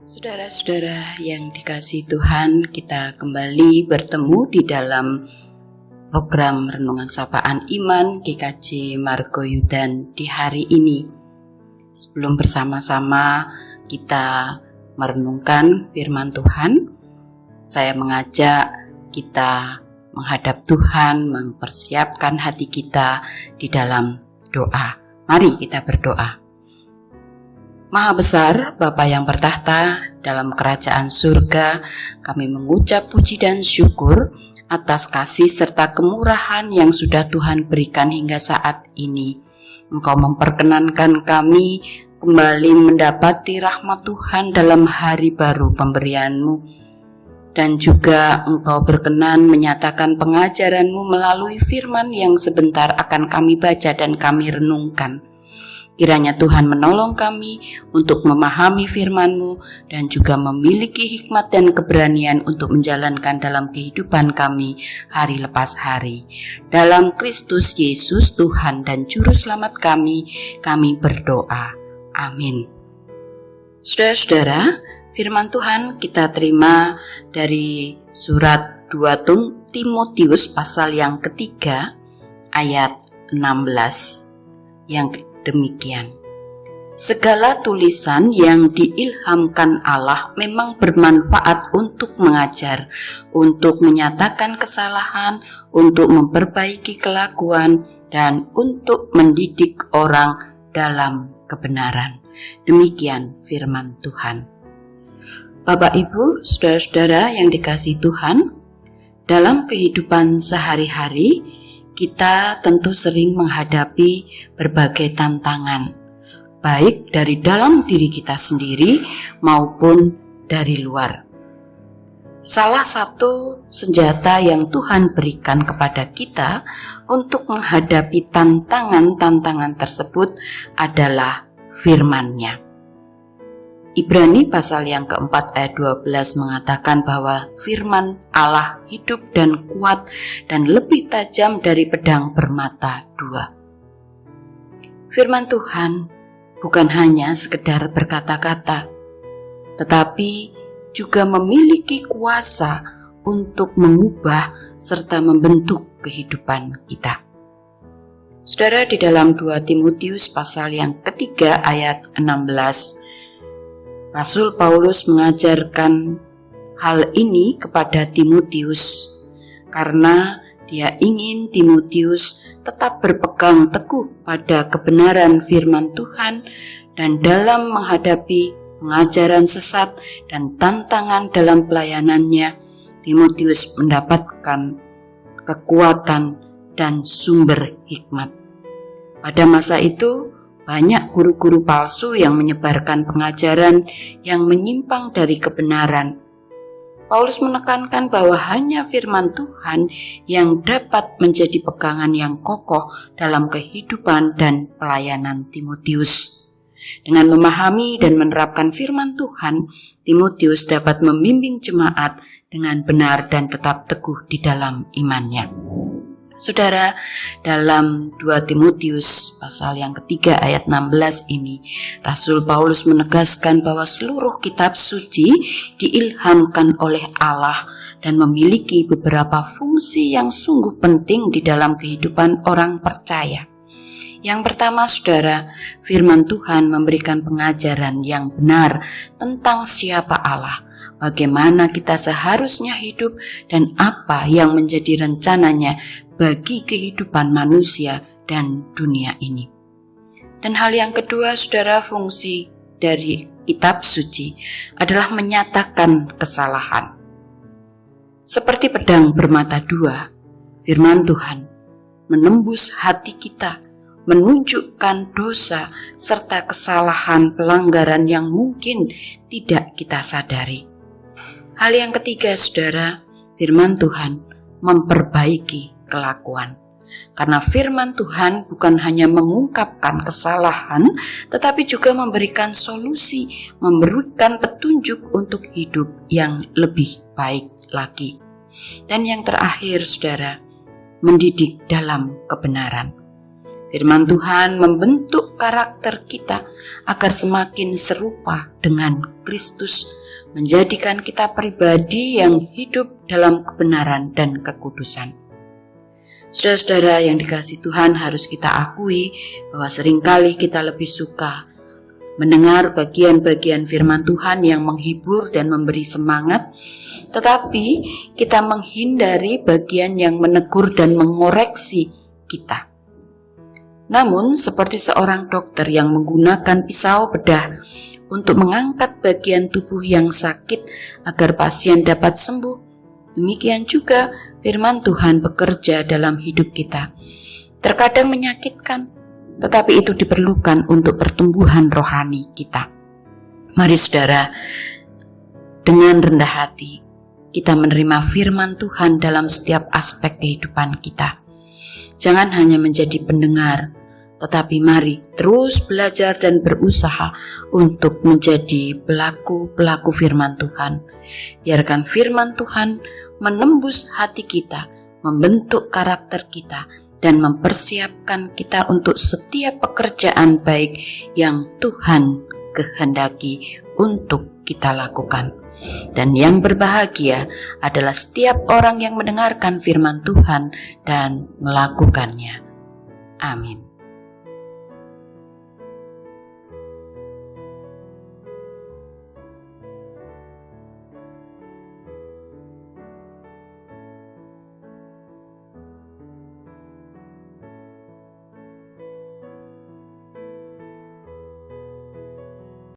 Saudara-saudara yang dikasihi Tuhan, kita kembali bertemu di dalam program Renungan Sapaan Iman GKJ Margoyudan di hari ini. Sebelum bersama-sama kita merenungkan firman Tuhan, saya mengajak kita menghadap Tuhan, mempersiapkan hati kita di dalam doa. Mari kita berdoa. Maha besar, Bapa yang bertahta dalam kerajaan surga, kami mengucap puji dan syukur atas kasih serta kemurahan yang sudah Tuhan berikan hingga saat ini. Engkau memperkenankan kami kembali mendapati rahmat Tuhan dalam hari baru pemberian-Mu. Dan juga Engkau berkenan menyatakan pengajaran-Mu melalui firman yang sebentar akan kami baca dan kami renungkan. Kiranya Tuhan menolong kami untuk memahami firman-Mu dan juga memiliki hikmat dan keberanian untuk menjalankan dalam kehidupan kami hari lepas hari. Dalam Kristus Yesus Tuhan dan Juru Selamat kami berdoa. Amin. Saudara-saudara, firman Tuhan kita terima dari surat 2 Timotius pasal yang ketiga ayat 16 yang demikian. Segala tulisan yang diilhamkan Allah memang bermanfaat untuk mengajar, untuk menyatakan kesalahan, untuk memperbaiki kelakuan, dan untuk mendidik orang dalam kebenaran. Demikian firman Tuhan. Bapak, Ibu, saudara-saudara yang dikasihi Tuhan, dalam kehidupan sehari-hari kita tentu sering menghadapi berbagai tantangan, baik dari dalam diri kita sendiri maupun dari luar. Salah satu senjata yang Tuhan berikan kepada kita untuk menghadapi tantangan-tantangan tersebut adalah firman-Nya. Ibrani pasal yang keempat ayat 12 mengatakan bahwa firman Allah hidup dan kuat dan lebih tajam dari pedang bermata dua. Firman Tuhan bukan hanya sekedar berkata-kata, tetapi juga memiliki kuasa untuk mengubah serta membentuk kehidupan kita. Saudara, di dalam 2 Timotius pasal yang ketiga ayat 16, Rasul Paulus mengajarkan hal ini kepada Timotius karena dia ingin Timotius tetap berpegang teguh pada kebenaran firman Tuhan dan dalam menghadapi pengajaran sesat dan tantangan dalam pelayanannya, Timotius mendapatkan kekuatan dan sumber hikmat. Pada masa itu, banyak guru-guru palsu yang menyebarkan pengajaran yang menyimpang dari kebenaran. Paulus menekankan bahwa hanya firman Tuhan yang dapat menjadi pegangan yang kokoh dalam kehidupan dan pelayanan Timotius. Dengan memahami dan menerapkan firman Tuhan, Timotius dapat membimbing jemaat dengan benar dan tetap teguh di dalam imannya. Saudara, dalam 2 Timotius pasal yang ketiga ayat 16 ini, Rasul Paulus menegaskan bahwa seluruh kitab suci diilhamkan oleh Allah dan memiliki beberapa fungsi yang sungguh penting di dalam kehidupan orang percaya. Yang pertama, saudara, firman Tuhan memberikan pengajaran yang benar tentang siapa Allah, bagaimana kita seharusnya hidup, dan apa yang menjadi rencananya bagi kehidupan manusia dan dunia ini. Dan hal yang kedua, saudara, fungsi dari kitab suci adalah menyatakan kesalahan. Seperti pedang bermata dua, firman Tuhan menembus hati kita, menunjukkan dosa serta kesalahan pelanggaran yang mungkin tidak kita sadari. Hal yang ketiga, saudara, firman Tuhan memperbaiki kelakuan. Karena firman Tuhan bukan hanya mengungkapkan kesalahan, tetapi juga memberikan solusi, memberikan petunjuk untuk hidup yang lebih baik lagi. Dan yang terakhir, saudara, mendidik dalam kebenaran. Firman Tuhan membentuk karakter kita agar semakin serupa dengan Kristus, menjadikan kita pribadi yang hidup dalam kebenaran dan kekudusan. Saudara-saudara yang dikasihi Tuhan, harus kita akui bahwa seringkali kita lebih suka mendengar bagian-bagian firman Tuhan yang menghibur dan memberi semangat, tetapi kita menghindari bagian yang menegur dan mengoreksi kita. Namun, seperti seorang dokter yang menggunakan pisau bedah untuk mengangkat bagian tubuh yang sakit agar pasien dapat sembuh, demikian juga firman Tuhan bekerja dalam hidup kita. Terkadang menyakitkan, tetapi itu diperlukan untuk pertumbuhan rohani kita. Mari saudara, dengan rendah hati kita menerima firman Tuhan dalam setiap aspek kehidupan kita. Jangan hanya menjadi pendengar, tetapi mari terus belajar dan berusaha untuk menjadi pelaku-pelaku firman Tuhan. Biarkan firman Tuhan menembus hati kita, membentuk karakter kita, dan mempersiapkan kita untuk setiap pekerjaan baik yang Tuhan kehendaki untuk kita lakukan. Dan yang berbahagia adalah setiap orang yang mendengarkan firman Tuhan dan melakukannya. Amin.